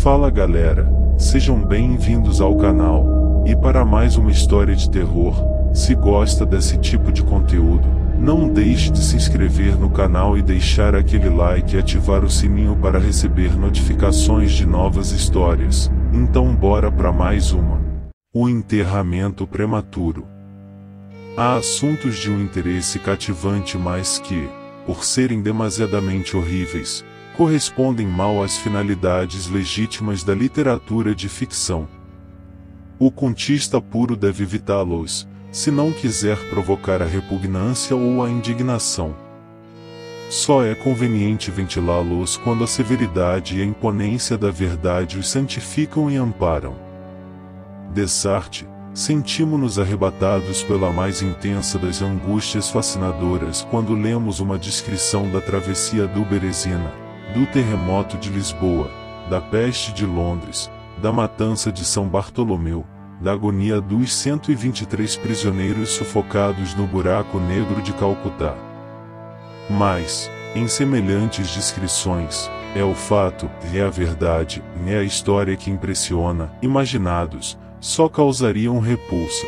Fala galera, sejam bem-vindos ao canal, e para mais uma história de terror. Se gosta desse tipo de conteúdo, não deixe de se inscrever no canal e deixar aquele like e ativar o sininho para receber notificações de novas histórias. Então bora para mais uma. O enterramento prematuro. Há assuntos de um interesse cativante, mas que, por serem demasiadamente horríveis, correspondem mal às finalidades legítimas da literatura de ficção. O contista puro deve evitá-los, se não quiser provocar a repugnância ou a indignação. Só é conveniente ventilá-los quando a severidade e a imponência da verdade os santificam e amparam. Dessarte, sentimos-nos arrebatados pela mais intensa das angústias fascinadoras quando lemos uma descrição da travessia do Berezina, do terremoto de Lisboa, da peste de Londres, da matança de São Bartolomeu, da agonia dos 123 prisioneiros sufocados no buraco negro de Calcutá. Mas, em semelhantes descrições, é o fato, é a verdade, é a história que impressiona, imaginados, só causariam repulsa.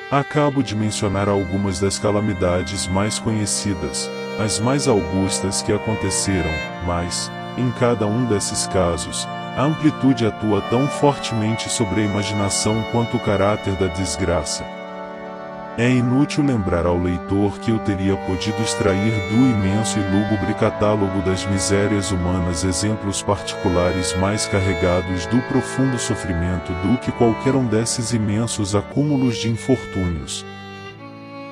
Acabo de mencionar algumas das calamidades mais conhecidas, as mais augustas que aconteceram, mas, em cada um desses casos, a amplitude atua tão fortemente sobre a imaginação quanto o caráter da desgraça. É inútil lembrar ao leitor que eu teria podido extrair do imenso e lúgubre catálogo das misérias humanas exemplos particulares mais carregados do profundo sofrimento do que qualquer um desses imensos acúmulos de infortúnios.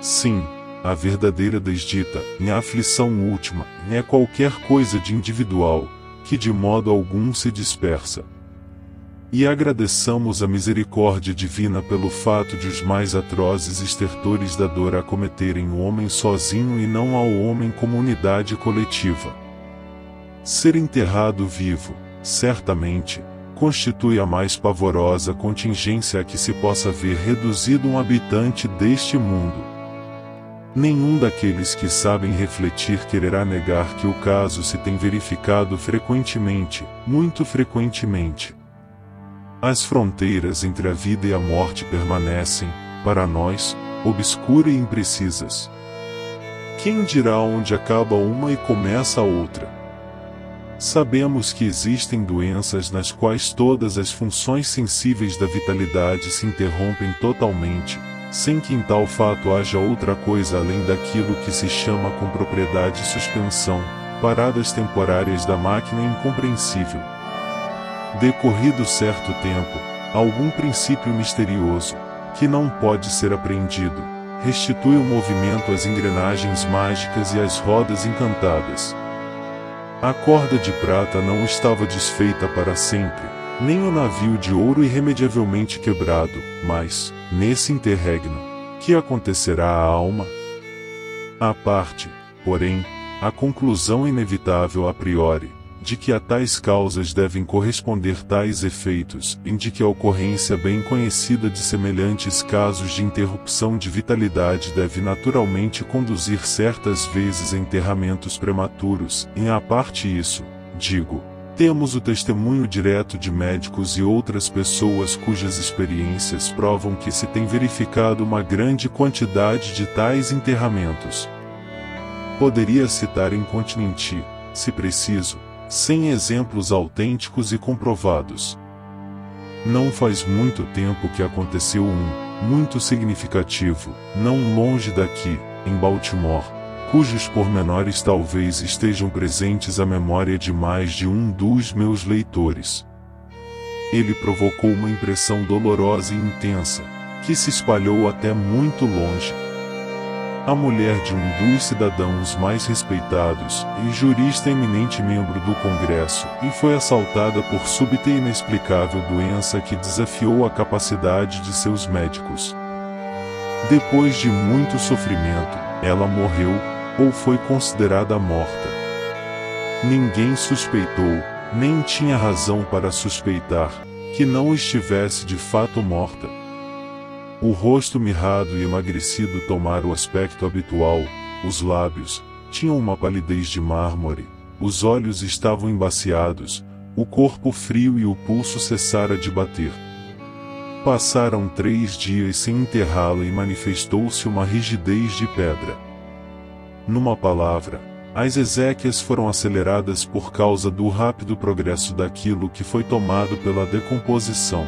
Sim, a verdadeira desdita, a aflição última, é qualquer coisa de individual, que de modo algum se dispersa. E agradeçamos a misericórdia divina pelo fato de os mais atrozes estertores da dor acometerem o homem sozinho e não ao homem como unidade coletiva. Ser enterrado vivo, certamente, constitui a mais pavorosa contingência a que se possa ver reduzido um habitante deste mundo. Nenhum daqueles que sabem refletir quererá negar que o caso se tem verificado frequentemente, muito frequentemente. As fronteiras entre a vida e a morte permanecem, para nós, obscuras e imprecisas. Quem dirá onde acaba uma e começa a outra? Sabemos que existem doenças nas quais todas as funções sensíveis da vitalidade se interrompem totalmente, sem que em tal fato haja outra coisa além daquilo que se chama com propriedade suspensão, paradas temporárias da máquina incompreensível. Decorrido certo tempo, algum princípio misterioso, que não pode ser apreendido, restitui o movimento às engrenagens mágicas e às rodas encantadas. A corda de prata não estava desfeita para sempre, nem o navio de ouro irremediavelmente quebrado, mas, nesse interregno, que acontecerá à alma? À parte, porém, a conclusão inevitável a priori, de que a tais causas devem corresponder tais efeitos, indica a ocorrência bem conhecida de semelhantes casos de interrupção de vitalidade deve naturalmente conduzir certas vezes a enterramentos prematuros, e à parte isso, digo, temos o testemunho direto de médicos e outras pessoas cujas experiências provam que se tem verificado uma grande quantidade de tais enterramentos. Poderia citar incontinenti, se preciso, 100 exemplos autênticos e comprovados. Não faz muito tempo que aconteceu muito significativo, não longe daqui, em Baltimore, cujos pormenores talvez estejam presentes à memória de mais de um dos meus leitores. Ele provocou uma impressão dolorosa e intensa, que se espalhou até muito longe. A mulher de um dos cidadãos mais respeitados, e jurista eminente membro do Congresso, e foi assaltada por súbita e inexplicável doença que desafiou a capacidade de seus médicos. Depois de muito sofrimento, ela morreu, ou foi considerada morta. Ninguém suspeitou, nem tinha razão para suspeitar, que não estivesse de fato morta. O rosto mirrado e emagrecido tomara o aspecto habitual, os lábios tinham uma palidez de mármore, os olhos estavam embaciados, o corpo frio e o pulso cessara de bater. Passaram 3 dias sem enterrá-la e manifestou-se uma rigidez de pedra. Numa palavra, as exéquias foram aceleradas por causa do rápido progresso daquilo que foi tomado pela decomposição.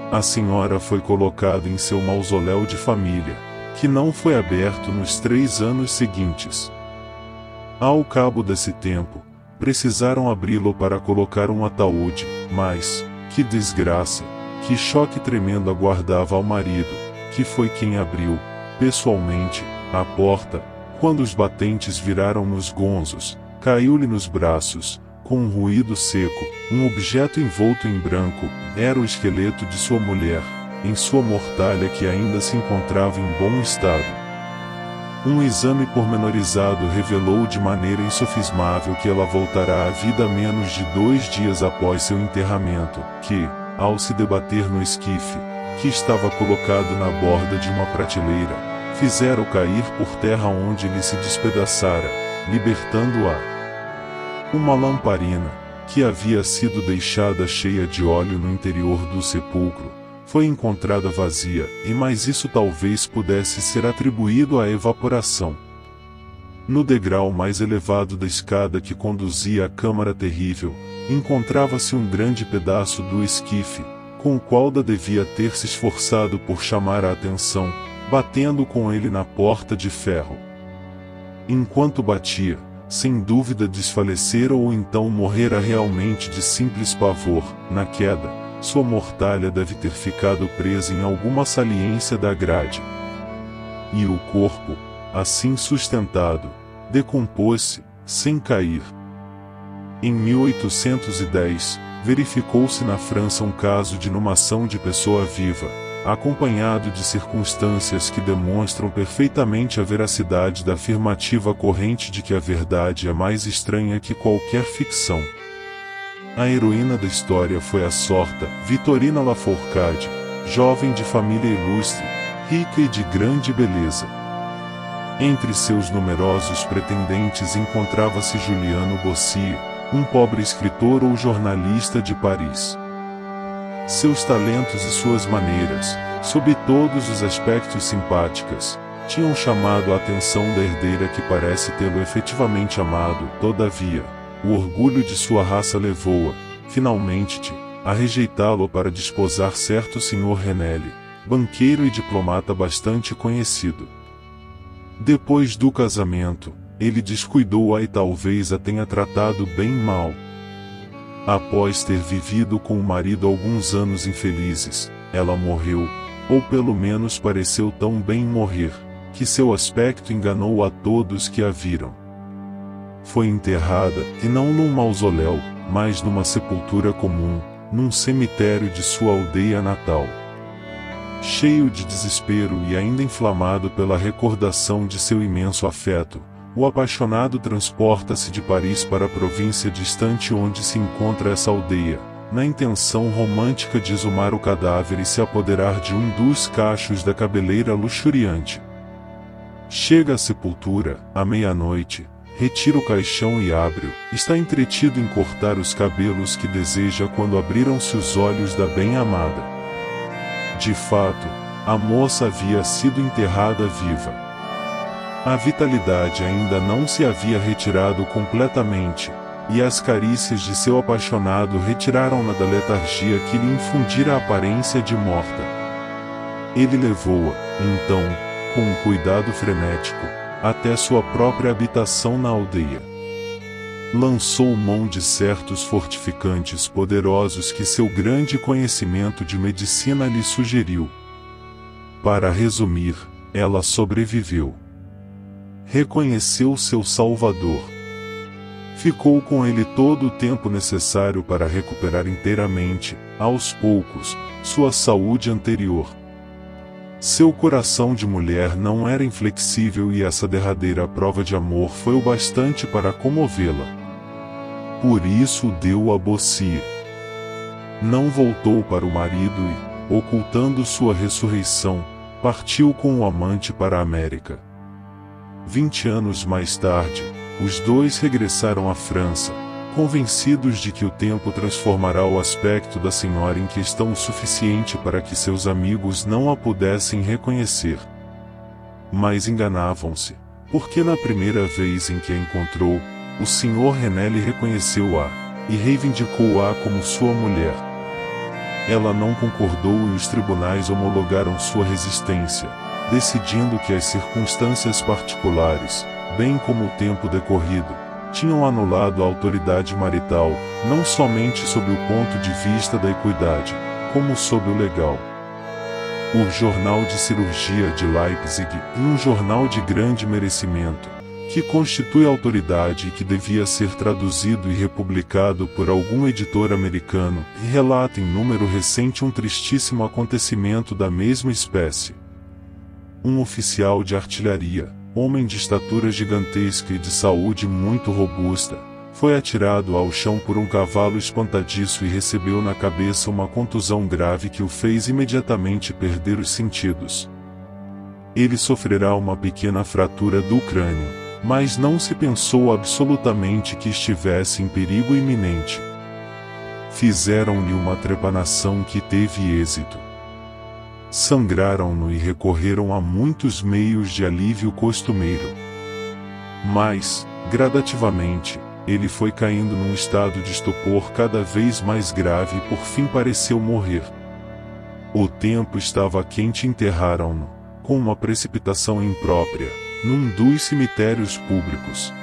A senhora foi colocada em seu mausoléu de família, que não foi aberto nos 3 anos seguintes. Ao cabo desse tempo, precisaram abri-lo para colocar um ataúde, mas, que desgraça, que choque tremendo aguardava ao marido, que foi quem abriu, pessoalmente, a porta, quando os batentes viraram nos gonzos, caiu-lhe nos braços, com um ruído seco, um objeto envolto em branco, era o esqueleto de sua mulher, em sua mortalha que ainda se encontrava em bom estado. Um exame pormenorizado revelou de maneira insofismável que ela voltará à vida menos de 2 dias após seu enterramento, que, ao se debater no esquife, que estava colocado na borda de uma prateleira, fizera-o cair por terra onde lhe se despedaçara, libertando-a. Uma lamparina, que havia sido deixada cheia de óleo no interior do sepulcro, foi encontrada vazia, e mais isso talvez pudesse ser atribuído à evaporação. No degrau mais elevado da escada que conduzia à câmara terrível, encontrava-se um grande pedaço do esquife, com o qual devia ter se esforçado por chamar a atenção, batendo com ele na porta de ferro. Enquanto batia, sem dúvida desfalecera ou então morrera realmente de simples pavor. Na queda, sua mortalha deve ter ficado presa em alguma saliência da grade. E o corpo, assim sustentado, decompôs-se, sem cair. Em 1810, verificou-se na França um caso de inumação de pessoa viva, acompanhado de circunstâncias que demonstram perfeitamente a veracidade da afirmativa corrente de que a verdade é mais estranha que qualquer ficção. A heroína da história foi a sorta Vitorina Lafourcade, jovem de família ilustre, rica e de grande beleza. Entre seus numerosos pretendentes encontrava-se Juliano Bossier, um pobre escritor ou jornalista de Paris. Seus talentos e suas maneiras, sob todos os aspectos simpáticas, tinham chamado a atenção da herdeira que parece tê-lo efetivamente amado. Todavia, o orgulho de sua raça levou-a, finalmente, a rejeitá-lo para desposar certo Sr. Renelle, banqueiro e diplomata bastante conhecido. Depois do casamento, ele descuidou-a e talvez a tenha tratado bem mal. Após ter vivido com o marido alguns anos infelizes, ela morreu, ou pelo menos pareceu tão bem morrer, que seu aspecto enganou a todos que a viram. Foi enterrada, e não num mausoléu, mas numa sepultura comum, num cemitério de sua aldeia natal. Cheio de desespero e ainda inflamado pela recordação de seu imenso afeto, o apaixonado transporta-se de Paris para a província distante onde se encontra essa aldeia, na intenção romântica de exumar o cadáver e se apoderar de um dos cachos da cabeleira luxuriante. Chega à sepultura, à meia-noite, retira o caixão e abre-o, está entretido em cortar os cabelos que deseja quando abriram-se os olhos da bem-amada. De fato, a moça havia sido enterrada viva. A vitalidade ainda não se havia retirado completamente, e as carícias de seu apaixonado retiraram-na da letargia que lhe infundira a aparência de morta. Ele levou-a, então, com um cuidado frenético, até sua própria habitação na aldeia. Lançou mão de certos fortificantes poderosos que seu grande conhecimento de medicina lhe sugeriu. Para resumir, ela sobreviveu. Reconheceu seu Salvador. Ficou com ele todo o tempo necessário para recuperar inteiramente, aos poucos, sua saúde anterior. Seu coração de mulher não era inflexível e essa derradeira prova de amor foi o bastante para comovê-la. Por isso o deu a Bossier. Não voltou para o marido e, ocultando sua ressurreição, partiu com o amante para a América. 20 anos mais tarde, os dois regressaram à França, convencidos de que o tempo transformará o aspecto da senhora em questão o suficiente para que seus amigos não a pudessem reconhecer. Mas enganavam-se, porque na primeira vez em que a encontrou, o Sr. René lhe reconheceu-a, e reivindicou-a como sua mulher. Ela não concordou e os tribunais homologaram sua resistência, decidindo que as circunstâncias particulares, bem como o tempo decorrido, tinham anulado a autoridade marital, não somente sob o ponto de vista da equidade, como sob o legal. O Jornal de Cirurgia de Leipzig, e um jornal de grande merecimento, que constitui autoridade e que devia ser traduzido e republicado por algum editor americano, relata em número recente um tristíssimo acontecimento da mesma espécie. Um oficial de artilharia, homem de estatura gigantesca e de saúde muito robusta, foi atirado ao chão por um cavalo espantadiço e recebeu na cabeça uma contusão grave que o fez imediatamente perder os sentidos. Ele sofrerá uma pequena fratura do crânio, mas não se pensou absolutamente que estivesse em perigo iminente. Fizeram-lhe uma trepanação que teve êxito. Sangraram-no e recorreram a muitos meios de alívio costumeiro. Mas, gradativamente, ele foi caindo num estado de estupor cada vez mais grave e por fim pareceu morrer. O tempo estava quente e enterraram-no, com uma precipitação imprópria, num dos cemitérios públicos.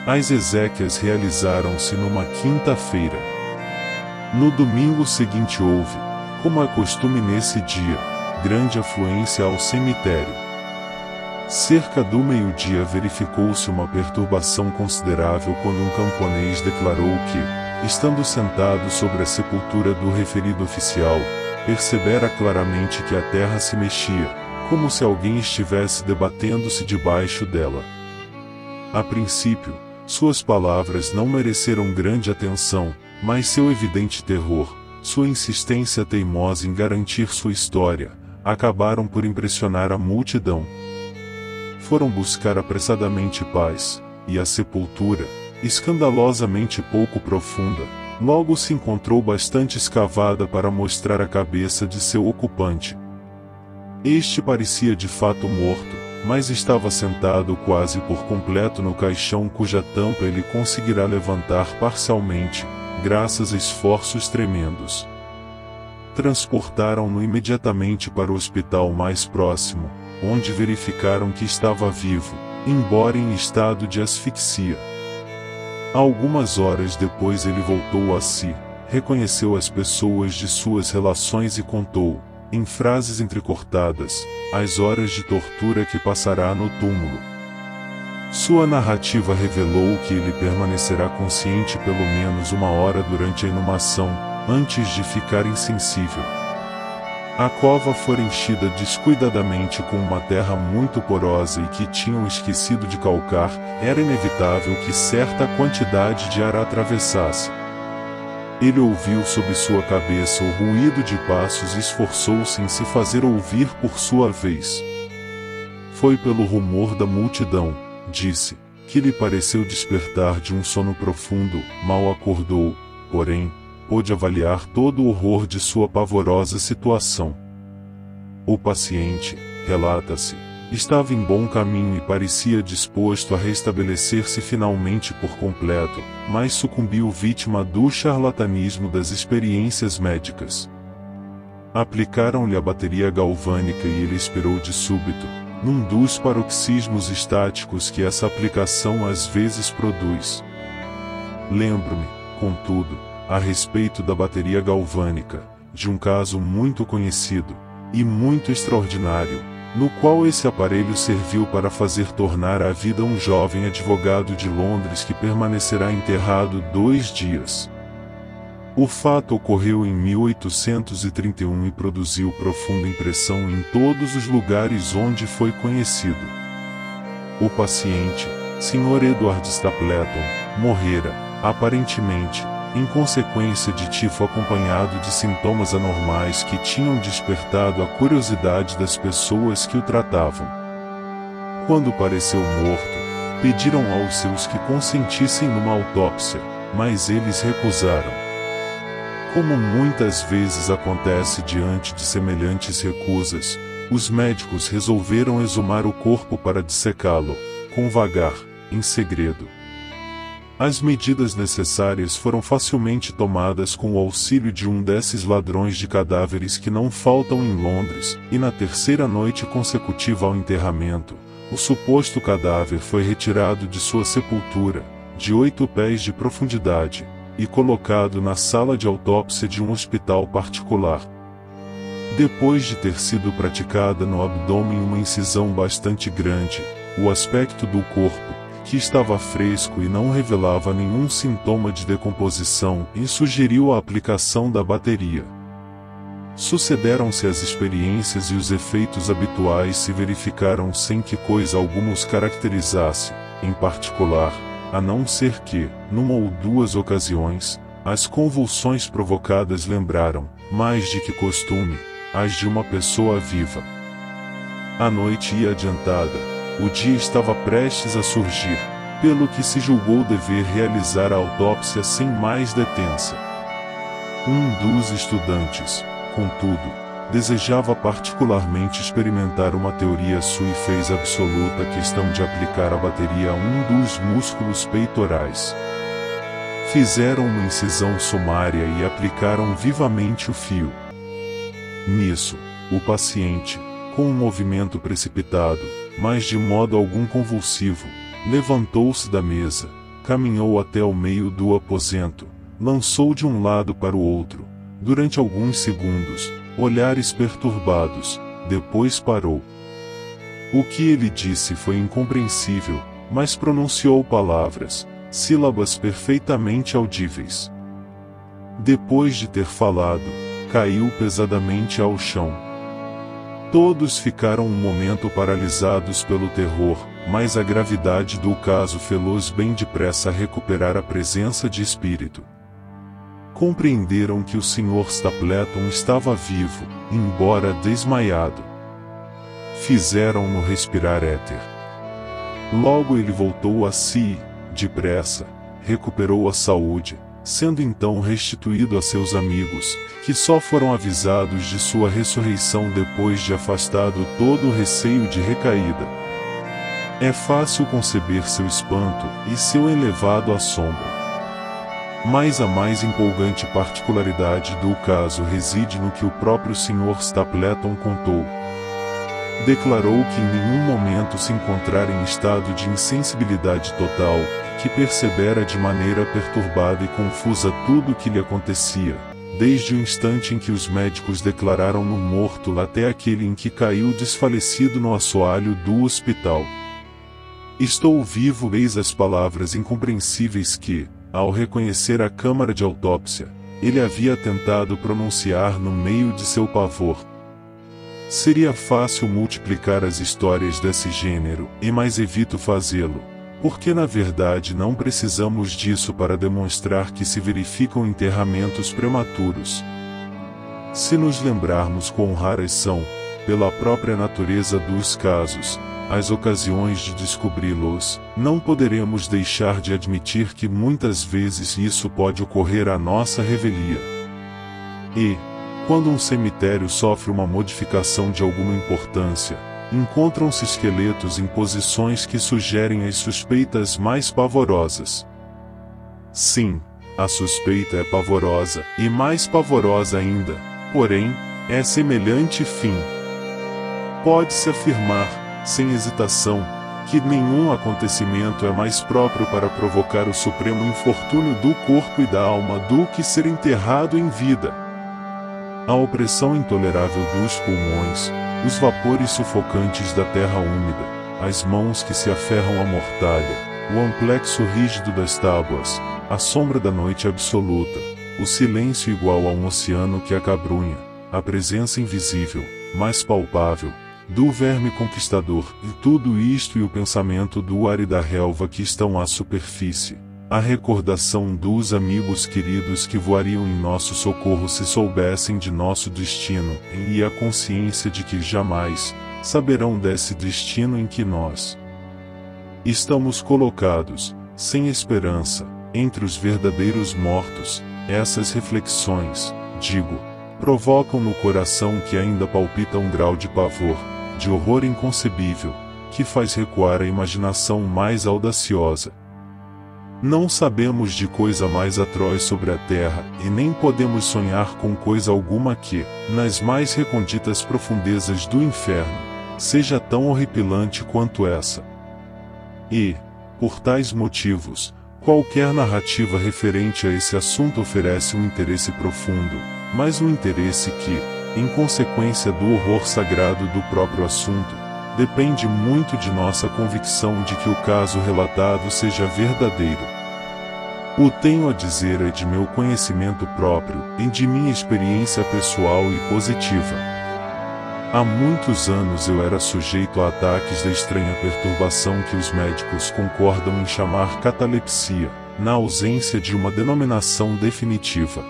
As exéquias realizaram-se numa quinta-feira. No domingo seguinte houve, como é costume nesse dia, grande afluência ao cemitério. Cerca do meio-dia verificou-se uma perturbação considerável quando um camponês declarou que, estando sentado sobre a sepultura do referido oficial, percebera claramente que a terra se mexia, como se alguém estivesse debatendo-se debaixo dela. A princípio, suas palavras não mereceram grande atenção, mas seu evidente terror, sua insistência teimosa em garantir sua história, acabaram por impressionar a multidão. Foram buscar apressadamente paz, e a sepultura, escandalosamente pouco profunda, logo se encontrou bastante escavada para mostrar a cabeça de seu ocupante. Este parecia de fato morto, mas estava sentado quase por completo no caixão cuja tampa ele conseguirá levantar parcialmente, graças a esforços tremendos. Transportaram-no imediatamente para o hospital mais próximo, onde verificaram que estava vivo, embora em estado de asfixia. Algumas horas depois ele voltou a si, reconheceu as pessoas de suas relações e contou, em frases entrecortadas, as horas de tortura que passará no túmulo. Sua narrativa revelou que ele permanecerá consciente pelo menos uma hora durante a inumação, antes de ficar insensível. A cova fora enchida descuidadamente com uma terra muito porosa e que tinham esquecido de calcar, era inevitável que certa quantidade de ar a atravessasse. Ele ouviu sob sua cabeça o ruído de passos e esforçou-se em se fazer ouvir por sua vez. Foi pelo rumor da multidão, disse, que lhe pareceu despertar de um sono profundo, mal acordou, porém, pôde avaliar todo o horror de sua pavorosa situação. O paciente, relata-se, estava em bom caminho e parecia disposto a restabelecer-se finalmente por completo, mas sucumbiu vítima do charlatanismo das experiências médicas. Aplicaram-lhe a bateria galvânica e ele esperou de súbito, num dos paroxismos estáticos que essa aplicação às vezes produz. Lembro-me, contudo, a respeito da bateria galvânica, de um caso muito conhecido, e muito extraordinário, no qual esse aparelho serviu para fazer tornar à vida um jovem advogado de Londres que permanecerá enterrado 2 dias. O fato ocorreu em 1831 e produziu profunda impressão em todos os lugares onde foi conhecido. O paciente, Sr. Edward Stapleton, morrera, aparentemente, em consequência de tifo acompanhado de sintomas anormais que tinham despertado a curiosidade das pessoas que o tratavam. Quando pareceu morto, pediram aos seus que consentissem numa autópsia, mas eles recusaram. Como muitas vezes acontece diante de semelhantes recusas, os médicos resolveram exumar o corpo para dissecá-lo, com vagar, em segredo. As medidas necessárias foram facilmente tomadas com o auxílio de um desses ladrões de cadáveres que não faltam em Londres, e na terceira noite consecutiva ao enterramento, o suposto cadáver foi retirado de sua sepultura, de 8 pés de profundidade, e colocado na sala de autópsia de um hospital particular. Depois de ter sido praticada no abdômen uma incisão bastante grande, o aspecto do corpo, que estava fresco e não revelava nenhum sintoma de decomposição, e sugeriu a aplicação da bateria. Sucederam-se as experiências e os efeitos habituais se verificaram sem que coisa alguma os caracterizasse, em particular, a não ser que, numa ou duas ocasiões, as convulsões provocadas lembraram, mais de que costume, as de uma pessoa viva. A noite ia adiantada, o dia estava prestes a surgir, pelo que se julgou dever realizar a autópsia sem mais detença. Um dos estudantes, contudo, desejava particularmente experimentar uma teoria sua e fez absoluta questão de aplicar a bateria a um dos músculos peitorais. Fizeram uma incisão sumária e aplicaram vivamente o fio. Nisso, o paciente, com um movimento precipitado, mas de modo algum convulsivo, levantou-se da mesa, caminhou até ao meio do aposento, lançou de um lado para o outro, durante alguns segundos, olhares perturbados, depois parou. O que ele disse foi incompreensível, mas pronunciou palavras, sílabas perfeitamente audíveis. Depois de ter falado, caiu pesadamente ao chão. Todos ficaram um momento paralisados pelo terror, mas a gravidade do caso fê-los bem depressa recuperar a presença de espírito. Compreenderam que o Sr. Stapleton estava vivo, embora desmaiado. Fizeram-no respirar éter. Logo ele voltou a si, depressa, recuperou a saúde, sendo então restituído a seus amigos, que só foram avisados de sua ressurreição depois de afastado todo o receio de recaída. É fácil conceber seu espanto e seu elevado assombro. Mas a mais empolgante particularidade do caso reside no que o próprio Sr. Stapleton contou. Declarou que em nenhum momento se encontrara em estado de insensibilidade total, que percebera de maneira perturbada e confusa tudo o que lhe acontecia, desde o instante em que os médicos declararam-no morto até aquele em que caiu desfalecido no assoalho do hospital. Estou vivo, eis as palavras incompreensíveis que, ao reconhecer a câmara de autópsia, ele havia tentado pronunciar no meio de seu pavor. Seria fácil multiplicar as histórias desse gênero, mas evito fazê-lo, porque na verdade não precisamos disso para demonstrar que se verificam enterramentos prematuros. Se nos lembrarmos quão raras são, pela própria natureza dos casos, as ocasiões de descobri-los, não poderemos deixar de admitir que muitas vezes isso pode ocorrer à nossa revelia. E, quando um cemitério sofre uma modificação de alguma importância, encontram-se esqueletos em posições que sugerem as suspeitas mais pavorosas. Sim, a suspeita é pavorosa, e mais pavorosa ainda, porém, é semelhante fim. Pode-se afirmar, sem hesitação, que nenhum acontecimento é mais próprio para provocar o supremo infortúnio do corpo e da alma do que ser enterrado em vida. A opressão intolerável dos pulmões, os vapores sufocantes da terra úmida, as mãos que se aferram à mortalha, o amplexo rígido das tábuas, a sombra da noite absoluta, o silêncio igual a um oceano que acabrunha, a presença invisível, mas palpável, do verme conquistador, e tudo isto e o pensamento do ar e da relva que estão à superfície, a recordação dos amigos queridos que voariam em nosso socorro se soubessem de nosso destino, e a consciência de que jamais saberão desse destino em que nós estamos colocados, sem esperança, entre os verdadeiros mortos, essas reflexões, digo, provocam no coração que ainda palpita um grau de pavor, de horror inconcebível, que faz recuar a imaginação mais audaciosa. Não sabemos de coisa mais atroz sobre a terra, e nem podemos sonhar com coisa alguma que, nas mais recônditas profundezas do inferno, seja tão horripilante quanto essa. E, por tais motivos, qualquer narrativa referente a esse assunto oferece um interesse profundo, mas um interesse que, em consequência do horror sagrado do próprio assunto, depende muito de nossa convicção de que o caso relatado seja verdadeiro. O tenho a dizer é de meu conhecimento próprio e de minha experiência pessoal e positiva. Há muitos anos eu era sujeito a ataques da estranha perturbação que os médicos concordam em chamar catalepsia, na ausência de uma denominação definitiva.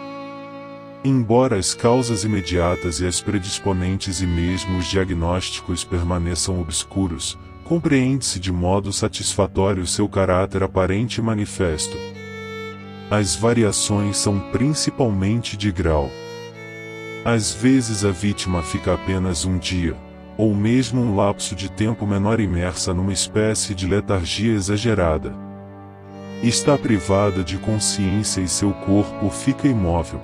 Embora as causas imediatas e as predisponentes e mesmo os diagnósticos permaneçam obscuros, compreende-se de modo satisfatório seu caráter aparente e manifesto. As variações são principalmente de grau. Às vezes a vítima fica apenas um dia, ou mesmo um lapso de tempo menor imersa numa espécie de letargia exagerada. Está privada de consciência e seu corpo fica imóvel.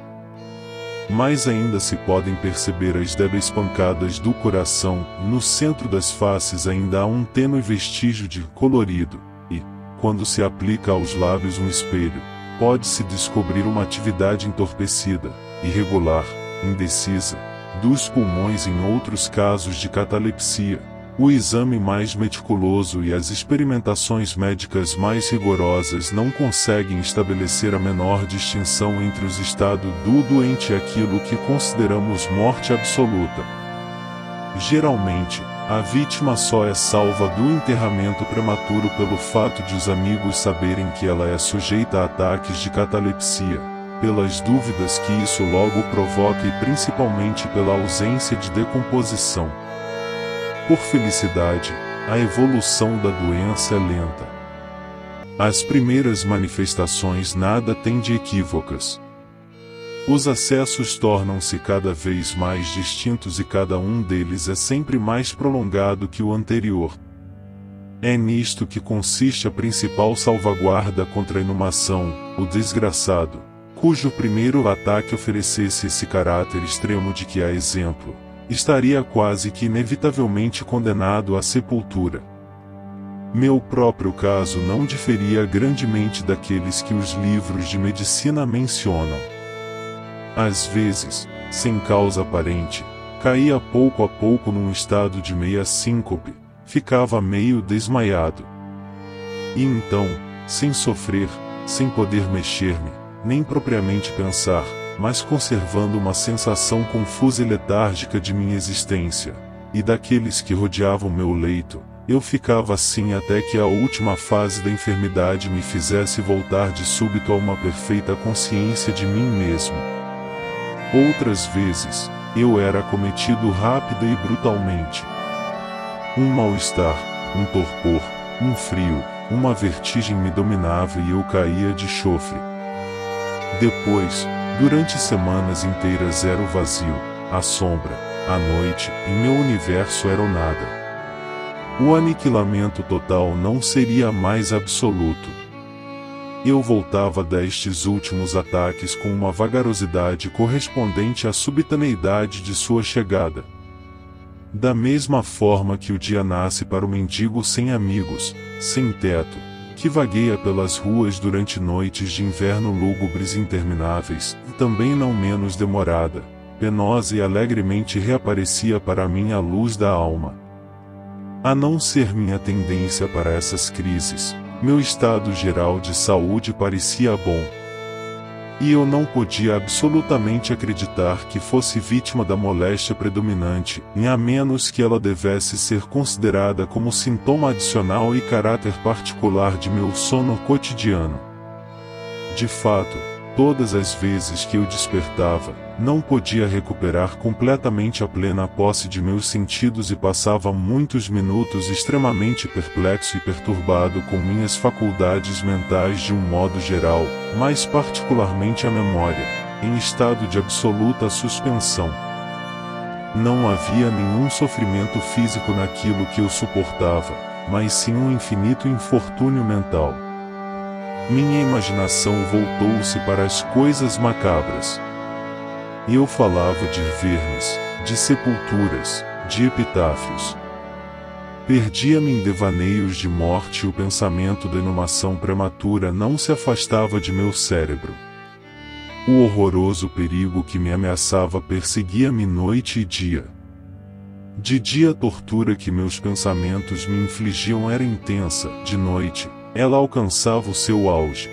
Mais ainda se podem perceber as débeis pancadas do coração, no centro das faces ainda há um tênue vestígio de colorido, e, quando se aplica aos lábios um espelho, pode-se descobrir uma atividade entorpecida, irregular, indecisa, dos pulmões em outros casos de catalepsia. O exame mais meticuloso e as experimentações médicas mais rigorosas não conseguem estabelecer a menor distinção entre os estados do doente e aquilo que consideramos morte absoluta. Geralmente, a vítima só é salva do enterramento prematuro pelo fato de os amigos saberem que ela é sujeita a ataques de catalepsia, pelas dúvidas que isso logo provoca e principalmente pela ausência de decomposição. Por felicidade, a evolução da doença é lenta. As primeiras manifestações nada têm de equívocas. Os acessos tornam-se cada vez mais distintos e cada um deles é sempre mais prolongado que o anterior. É nisto que consiste a principal salvaguarda contra a inumação, o desgraçado, cujo primeiro ataque oferecesse esse caráter extremo de que há exemplo, estaria quase que inevitavelmente condenado à sepultura. Meu próprio caso não diferia grandemente daqueles que os livros de medicina mencionam. Às vezes, sem causa aparente, caía pouco a pouco num estado de meia síncope, ficava meio desmaiado. E então, sem sofrer, sem poder mexer-me, nem propriamente pensar, mas conservando uma sensação confusa e letárgica de minha existência, e daqueles que rodeavam meu leito, eu ficava assim até que a última fase da enfermidade me fizesse voltar de súbito a uma perfeita consciência de mim mesmo. Outras vezes, eu era acometido rápida e brutalmente. Um mal-estar, um torpor, um frio, uma vertigem me dominava e eu caía de chofre. Depois, durante semanas inteiras era o vazio, a sombra, a noite, e meu universo era o nada. O aniquilamento total não seria mais absoluto. Eu voltava destes últimos ataques com uma vagarosidade correspondente à subitaneidade de sua chegada. Da mesma forma que o dia nasce para o mendigo sem amigos, sem teto, que vagueia pelas ruas durante noites de inverno lúgubres intermináveis, também não menos demorada, penosa e alegremente reaparecia para mim a luz da alma. A não ser minha tendência para essas crises, meu estado geral de saúde parecia bom. E eu não podia absolutamente acreditar que fosse vítima da moléstia predominante, a menos que ela devesse ser considerada como sintoma adicional e caráter particular de meu sono cotidiano. De fato, todas as vezes que eu despertava, não podia recuperar completamente a plena posse de meus sentidos e passava muitos minutos extremamente perplexo e perturbado com minhas faculdades mentais de um modo geral, mais particularmente a memória, em estado de absoluta suspensão. Não havia nenhum sofrimento físico naquilo que eu suportava, mas sim um infinito infortúnio mental. Minha imaginação voltou-se para as coisas macabras. Eu falava de vermes, de sepulturas, de epitáfios. Perdia-me em devaneios de morte e o pensamento da inumação prematura não se afastava de meu cérebro. O horroroso perigo que me ameaçava perseguia-me noite e dia. De dia a tortura que meus pensamentos me infligiam era intensa, de noite, ela alcançava o seu auge.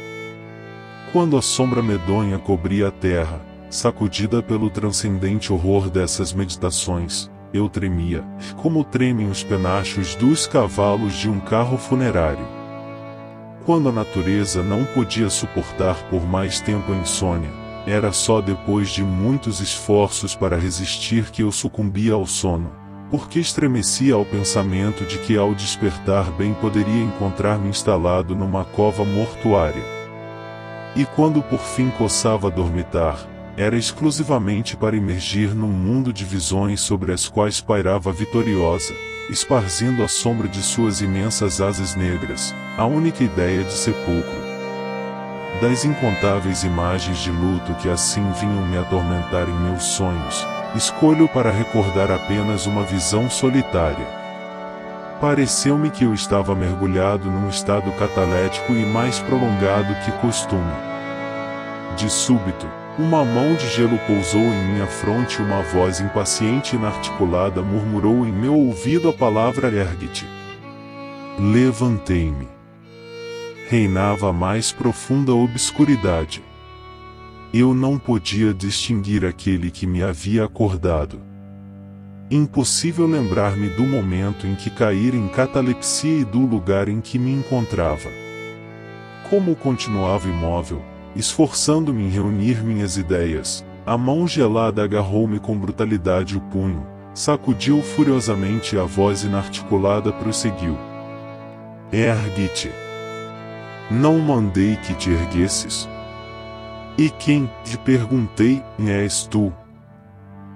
Quando a sombra medonha cobria a terra, sacudida pelo transcendente horror dessas meditações, eu tremia, como tremem os penachos dos cavalos de um carro funerário. Quando a natureza não podia suportar por mais tempo a insônia, era só depois de muitos esforços para resistir que eu sucumbia ao sono, porque estremecia ao pensamento de que ao despertar bem poderia encontrar-me instalado numa cova mortuária. E quando por fim coçava a dormitar, era exclusivamente para emergir num mundo de visões sobre as quais pairava vitoriosa, esparzindo a sombra de suas imensas asas negras, a única ideia de sepulcro. Das incontáveis imagens de luto que assim vinham me atormentar em meus sonhos, escolho para recordar apenas uma visão solitária. Pareceu-me que eu estava mergulhado num estado catalético e mais prolongado que costume. De súbito, uma mão de gelo pousou em minha fronte e uma voz impaciente e inarticulada murmurou em meu ouvido a palavra ergue-te. Levantei-me. Reinava a mais profunda obscuridade. Eu não podia distinguir aquele que me havia acordado. Impossível lembrar-me do momento em que caíra em catalepsia e do lugar em que me encontrava. Como continuava imóvel, esforçando-me em reunir minhas ideias, a mão gelada agarrou-me com brutalidade o punho, sacudiu furiosamente e a voz inarticulada prosseguiu. Ergue-te. Não mandei que te erguesses. E quem, te perguntei, és tu?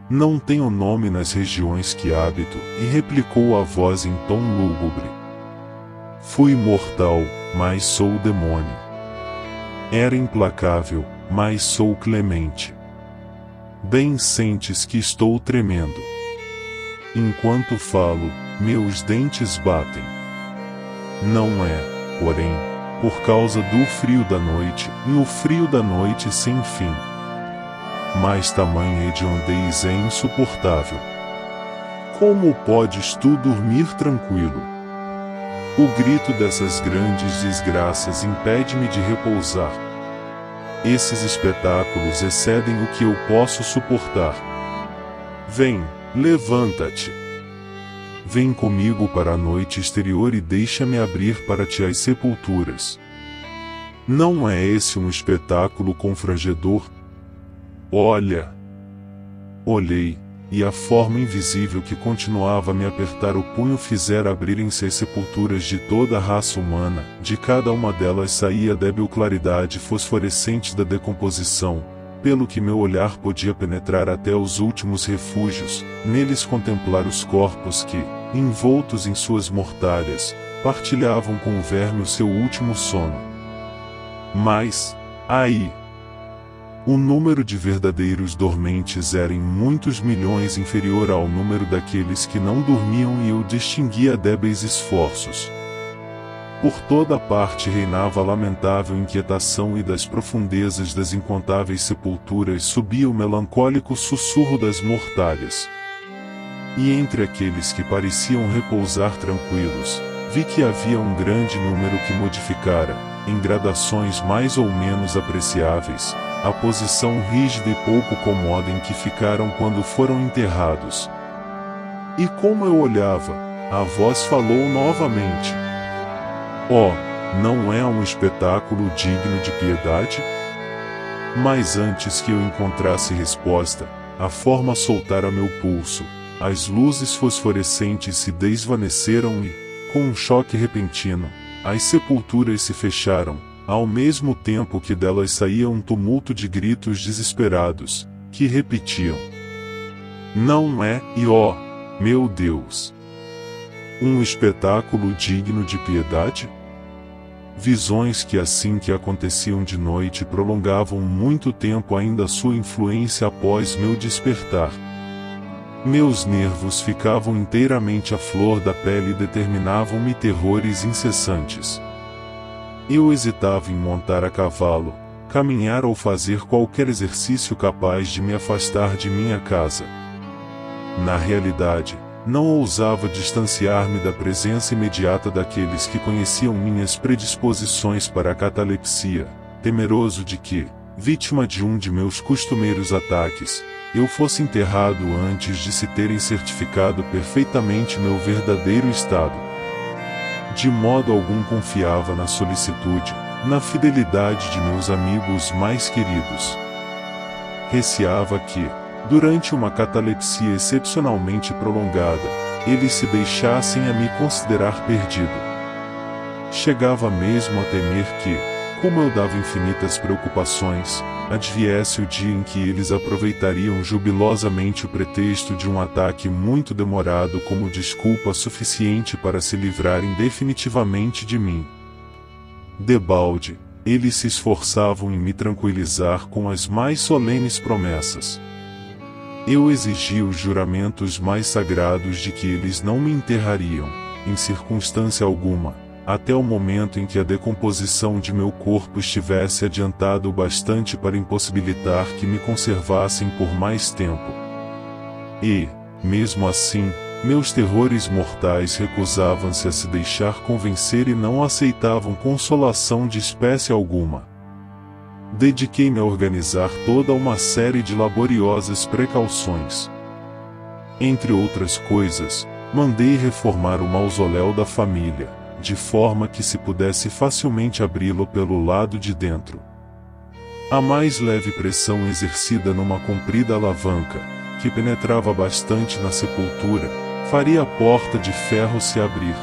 Não tenho nome nas regiões que habito, e replicou a voz em tom lúgubre. Fui mortal, mas sou demônio. Era implacável, mas sou clemente. Bem sentes que estou tremendo. Enquanto falo, meus dentes batem. Não é, porém, por causa do frio da noite, e o frio da noite sem fim. Mas tamanha hediondez é insuportável. Como podes tu dormir tranquilo? O grito dessas grandes desgraças impede-me de repousar. Esses espetáculos excedem o que eu posso suportar. Vem, levanta-te. Vem comigo para a noite exterior e deixa-me abrir para ti as sepulturas. Não é esse um espetáculo confrangedor? Olha! Olhei, e a forma invisível que continuava a me apertar o punho fizera abrirem-se as sepulturas de toda a raça humana, de cada uma delas saía a débil claridade fosforescente da decomposição, pelo que meu olhar podia penetrar até os últimos refúgios, neles contemplar os corpos que, envoltos em suas mortalhas, partilhavam com o verme o seu último sono. Mas, aí, o número de verdadeiros dormentes era em muitos milhões inferior ao número daqueles que não dormiam e eu distinguia débeis esforços. Por toda parte reinava a lamentável inquietação e das profundezas das incontáveis sepulturas subia o melancólico sussurro das mortalhas. E entre aqueles que pareciam repousar tranquilos, vi que havia um grande número que modificara, em gradações mais ou menos apreciáveis, a posição rígida e pouco comoda em que ficaram quando foram enterrados. E como eu olhava, a voz falou novamente. Oh, não é um espetáculo digno de piedade? Mas antes que eu encontrasse resposta, a forma soltara meu pulso, as luzes fosforescentes se desvaneceram e, com um choque repentino, as sepulturas se fecharam, ao mesmo tempo que delas saía um tumulto de gritos desesperados, que repetiam: "Não é, e ó, meu Deus! Um espetáculo digno de piedade?" Visões que assim que aconteciam de noite prolongavam muito tempo ainda sua influência após meu despertar. Meus nervos ficavam inteiramente à flor da pele e determinavam-me terrores incessantes. Eu hesitava em montar a cavalo, caminhar ou fazer qualquer exercício capaz de me afastar de minha casa. Na realidade, não ousava distanciar-me da presença imediata daqueles que conheciam minhas predisposições para a catalepsia, temeroso de que, vítima de um de meus costumeiros ataques, eu fosse enterrado antes de se terem certificado perfeitamente meu verdadeiro estado. De modo algum confiava na solicitude, na fidelidade de meus amigos mais queridos. Receava que, durante uma catalepsia excepcionalmente prolongada, eles se deixassem a me considerar perdido. Chegava mesmo a temer que, como eu dava infinitas preocupações, adviesse o dia em que eles aproveitariam jubilosamente o pretexto de um ataque muito demorado como desculpa suficiente para se livrarem definitivamente de mim. Debalde, eles se esforçavam em me tranquilizar com as mais solenes promessas. Eu exigia os juramentos mais sagrados de que eles não me enterrariam, em circunstância alguma, até o momento em que a decomposição de meu corpo estivesse adiantado o bastante para impossibilitar que me conservassem por mais tempo. E, mesmo assim, meus terrores mortais recusavam-se a se deixar convencer e não aceitavam consolação de espécie alguma. Dediquei-me a organizar toda uma série de laboriosas precauções. Entre outras coisas, mandei reformar o mausoléu da família, de forma que se pudesse facilmente abri-lo pelo lado de dentro. A mais leve pressão exercida numa comprida alavanca, que penetrava bastante na sepultura, faria a porta de ferro se abrir.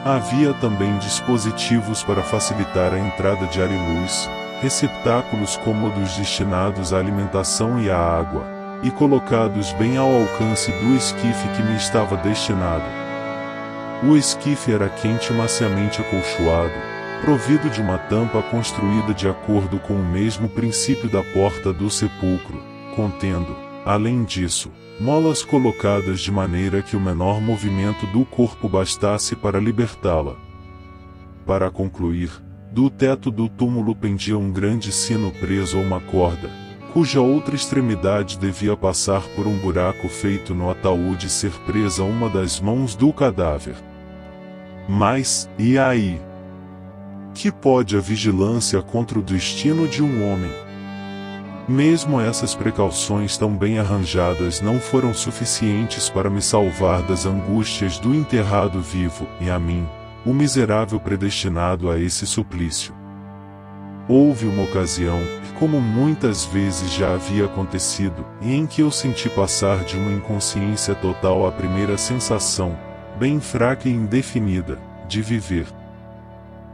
Havia também dispositivos para facilitar a entrada de ar e luz, receptáculos cômodos destinados à alimentação e à água, e colocados bem ao alcance do esquife que me estava destinado. O esquife era quente e maciamente acolchoado, provido de uma tampa construída de acordo com o mesmo princípio da porta do sepulcro, contendo, além disso, molas colocadas de maneira que o menor movimento do corpo bastasse para libertá-la. Para concluir, do teto do túmulo pendia um grande sino preso a uma corda, cuja outra extremidade devia passar por um buraco feito no ataúde e ser presa a uma das mãos do cadáver. Mas, e aí? Que pode a vigilância contra o destino de um homem? Mesmo essas precauções tão bem arranjadas não foram suficientes para me salvar das angústias do enterrado vivo, e a mim, o miserável predestinado a esse suplício. Houve uma ocasião, como muitas vezes já havia acontecido, em que eu senti passar de uma inconsciência total a primeira sensação, bem fraca e indefinida, de viver.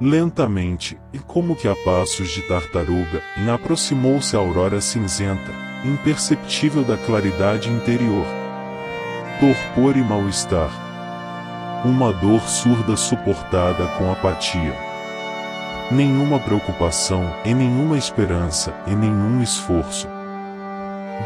Lentamente, e como que a passos de tartaruga, aproximou-se a aurora cinzenta, imperceptível da claridade interior. Torpor e mal-estar. Uma dor surda suportada com apatia. Nenhuma preocupação, e nenhuma esperança, e nenhum esforço.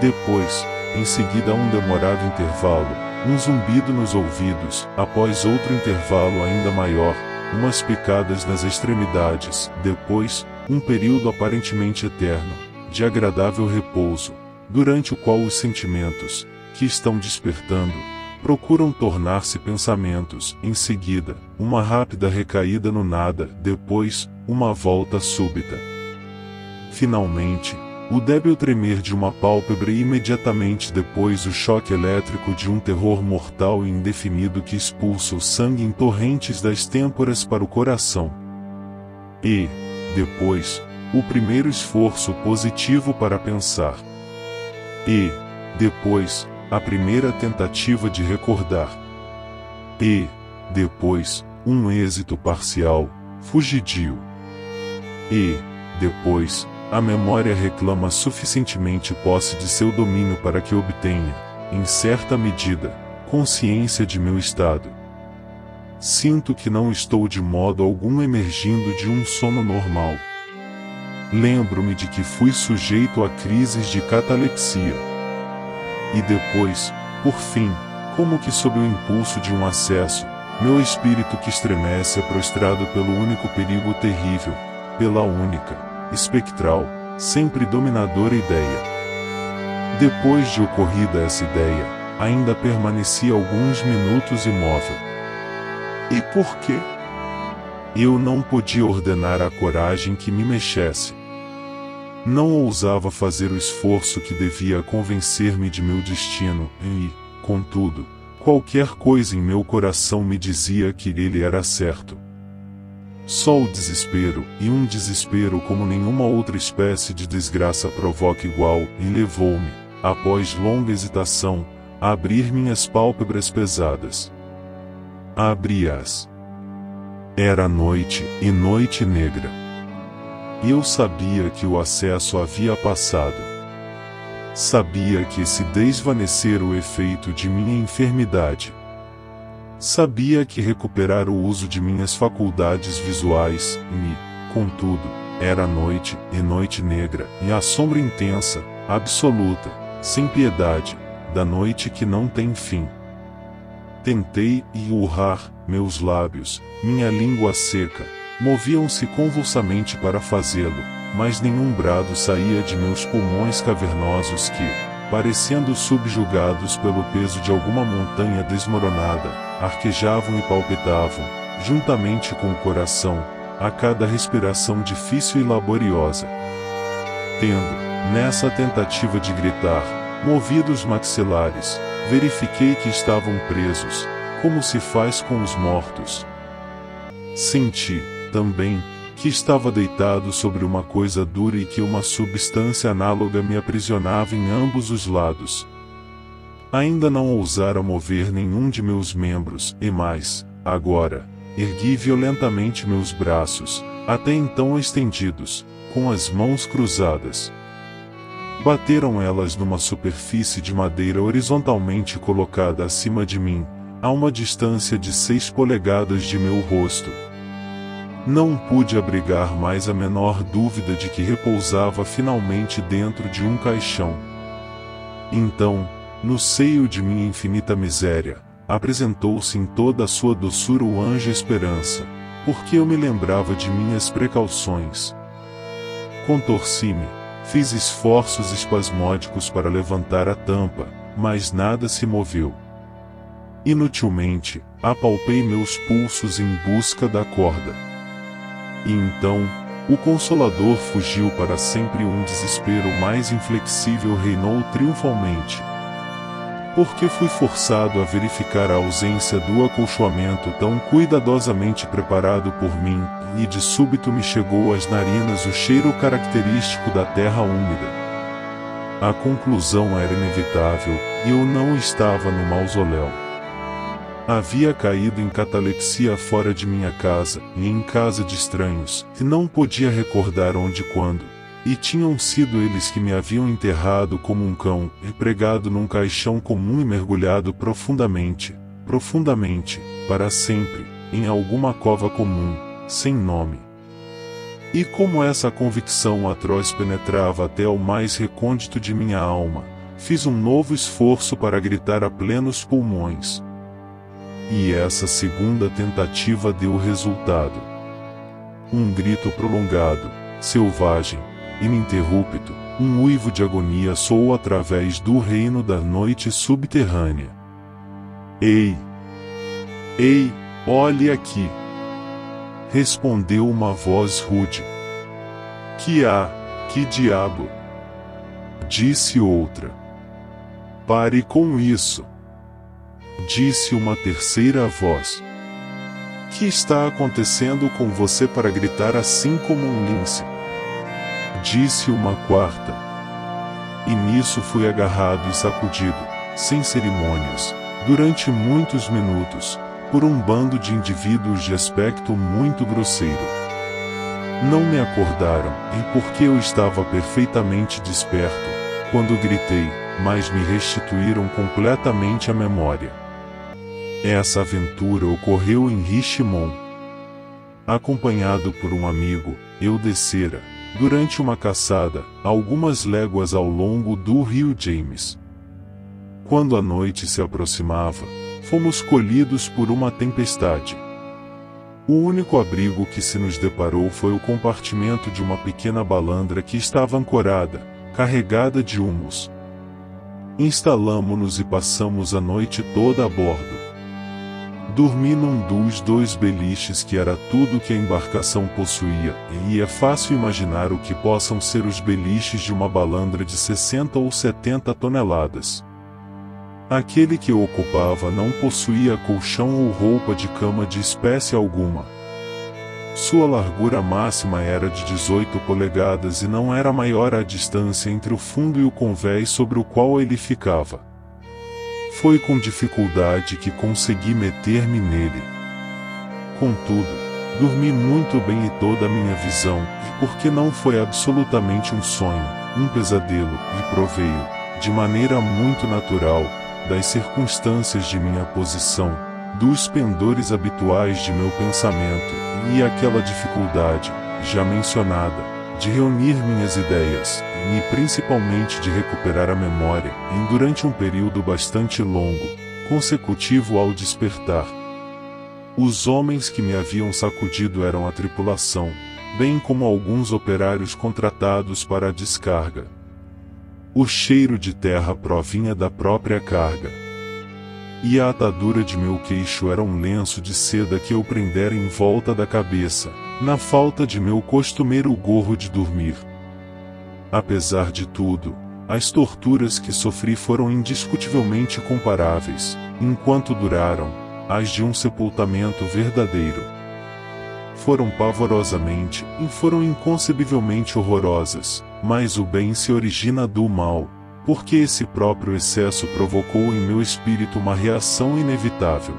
Depois, em seguida um demorado intervalo, um zumbido nos ouvidos, após outro intervalo ainda maior, umas picadas nas extremidades, depois, um período aparentemente eterno, de agradável repouso, durante o qual os sentimentos, que estão despertando, procuram tornar-se pensamentos, em seguida, uma rápida recaída no nada, depois, uma volta súbita. Finalmente, o débil tremer de uma pálpebra e imediatamente depois o choque elétrico de um terror mortal e indefinido que expulsa o sangue em torrentes das têmporas para o coração. E, depois, o primeiro esforço positivo para pensar. E, depois, a primeira tentativa de recordar. E, depois, um êxito parcial, fugidio. E, depois, a memória reclama suficientemente posse de seu domínio para que obtenha, em certa medida, consciência de meu estado. Sinto que não estou de modo algum emergindo de um sono normal. Lembro-me de que fui sujeito a crises de catalepsia. E depois, por fim, como que sob o impulso de um acesso, meu espírito que estremece é prostrado pelo único perigo terrível, pela única, espectral, sempre dominadora ideia. Depois de ocorrida essa ideia, ainda permaneci alguns minutos imóvel. E por quê? Eu não podia ordenar à coragem que me mexesse. Não ousava fazer o esforço que devia convencer-me de meu destino, e, contudo, qualquer coisa em meu coração me dizia que ele era certo. Só o desespero, e um desespero como nenhuma outra espécie de desgraça provoca igual, e levou-me, após longa hesitação, a abrir minhas pálpebras pesadas. Abri-as. Era noite, e noite negra. Eu sabia que o acesso havia passado. Sabia que se desvanecera o efeito de minha enfermidade. Sabia que recuperar o uso de minhas faculdades visuais, e, contudo, era noite, e noite negra, e a sombra intensa, absoluta, sem piedade, da noite que não tem fim. Tentei urrar, meus lábios, minha língua seca, moviam-se convulsamente para fazê-lo, mas nenhum brado saía de meus pulmões cavernosos que, parecendo subjugados pelo peso de alguma montanha desmoronada, arquejavam e palpitavam, juntamente com o coração, a cada respiração difícil e laboriosa. Tendo, nessa tentativa de gritar, movido os maxilares, verifiquei que estavam presos, como se faz com os mortos. Senti, também, que estava deitado sobre uma coisa dura e que uma substância análoga me aprisionava em ambos os lados. Ainda não ousara mover nenhum de meus membros, e mais, agora, ergui violentamente meus braços, até então estendidos, com as mãos cruzadas. Bateram elas numa superfície de madeira horizontalmente colocada acima de mim, a uma distância de 6 polegadas de meu rosto. Não pude abrigar mais a menor dúvida de que repousava finalmente dentro de um caixão. Então, no seio de minha infinita miséria, apresentou-se em toda a sua doçura o anjo Esperança, porque eu me lembrava de minhas precauções. Contorci-me, fiz esforços espasmódicos para levantar a tampa, mas nada se moveu. Inutilmente, apalpei meus pulsos em busca da corda. E então, o Consolador fugiu para sempre e um desespero mais inflexível reinou triunfalmente. Porque fui forçado a verificar a ausência do acolchoamento tão cuidadosamente preparado por mim, e de súbito me chegou às narinas o cheiro característico da terra úmida. A conclusão era inevitável, e eu não estava no mausoléu. Havia caído em catalepsia fora de minha casa, e em casa de estranhos, que não podia recordar onde e quando, e tinham sido eles que me haviam enterrado como um cão, empregado num caixão comum e mergulhado profundamente, para sempre, em alguma cova comum, sem nome. E como essa convicção atroz penetrava até ao mais recôndito de minha alma, fiz um novo esforço para gritar a plenos pulmões. E essa segunda tentativa deu resultado. Um grito prolongado, selvagem, ininterrupto, um uivo de agonia soou através do reino da noite subterrânea. Ei! Ei, olhe aqui! Respondeu uma voz rude. Que diabo? Disse outra. Pare com isso! Disse uma terceira voz. Que está acontecendo com você para gritar assim como um lince? disse uma quarta. E nisso fui agarrado e sacudido, sem cerimônias, durante muitos minutos, por um bando de indivíduos de aspecto muito grosseiro. Não me acordaram, e porque eu estava perfeitamente desperto, quando gritei, mas me restituíram completamente a memória. Essa aventura ocorreu em Richmond. Acompanhado por um amigo, eu descera, durante uma caçada, algumas léguas ao longo do rio James. Quando a noite se aproximava, fomos colhidos por uma tempestade. O único abrigo que se nos deparou foi o compartimento de uma pequena balandra que estava ancorada, carregada de humus. Instalamo-nos e passamos a noite toda a bordo. Dormi num dos 2 beliches que era tudo que a embarcação possuía, e é fácil imaginar o que possam ser os beliches de uma balandra de 60 ou 70 toneladas. Aquele que o ocupava não possuía colchão ou roupa de cama de espécie alguma. Sua largura máxima era de 18 polegadas e não era maior a distância entre o fundo e o convés sobre o qual ele ficava. Foi com dificuldade que consegui meter-me nele. Contudo, dormi muito bem e toda a minha visão, porque não foi absolutamente um sonho, um pesadelo, e proveio, de maneira muito natural, das circunstâncias de minha posição, dos pendores habituais de meu pensamento, e aquela dificuldade, já mencionada, de reunir minhas ideias, e principalmente de recuperar a memória, durante um período bastante longo, consecutivo ao despertar. Os homens que me haviam sacudido eram a tripulação, bem como alguns operários contratados para a descarga. O cheiro de terra provinha da própria carga. E a atadura de meu queixo era um lenço de seda que eu prendera em volta da cabeça, na falta de meu costumeiro gorro de dormir. Apesar de tudo, as torturas que sofri foram indiscutivelmente comparáveis, enquanto duraram, às de um sepultamento verdadeiro. Foram pavorosamente e foram inconcebivelmente horrorosas, mas o bem se origina do mal, porque esse próprio excesso provocou em meu espírito uma reação inevitável.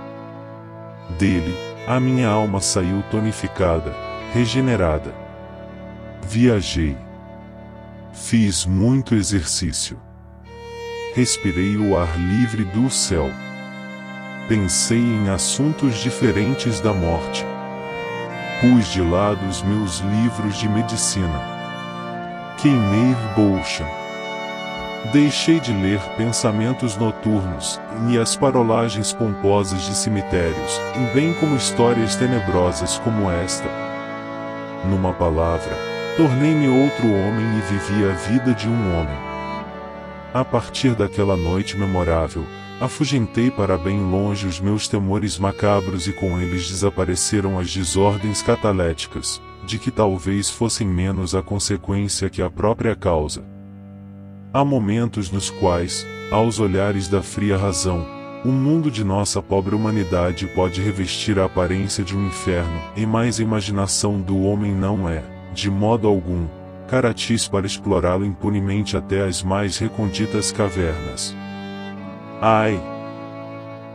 Dele, a minha alma saiu tonificada, regenerada. Viajei. Fiz muito exercício. Respirei o ar livre do céu. Pensei em assuntos diferentes da morte. Pus de lado os meus livros de medicina. Queimei Bolshan. Deixei de ler pensamentos noturnos, e as parolagens pomposas de cemitérios, bem como histórias tenebrosas como esta. Numa palavra, tornei-me outro homem e vivi a vida de um homem. A partir daquela noite memorável, afugentei para bem longe os meus temores macabros e com eles desapareceram as desordens cataléticas, de que talvez fossem menos a consequência que a própria causa. Há momentos nos quais, aos olhares da fria razão, o mundo de nossa pobre humanidade pode revestir a aparência de um inferno, e mais a imaginação do homem não é, de modo algum, caratis para explorá-lo impunemente até as mais recônditas cavernas. Ai!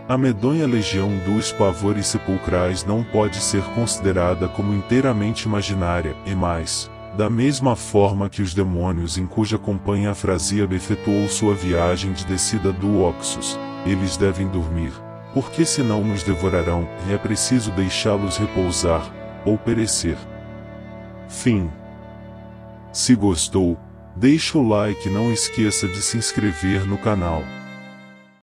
A medonha legião dos pavores sepulcrais não pode ser considerada como inteiramente imaginária, e mais, da mesma forma que os demônios em cuja companhia Afrasíabe efetuou sua viagem de descida do Oxus, eles devem dormir, porque senão nos devorarão, e é preciso deixá-los repousar, ou perecer. Fim. Se gostou, deixa o like e não esqueça de se inscrever no canal.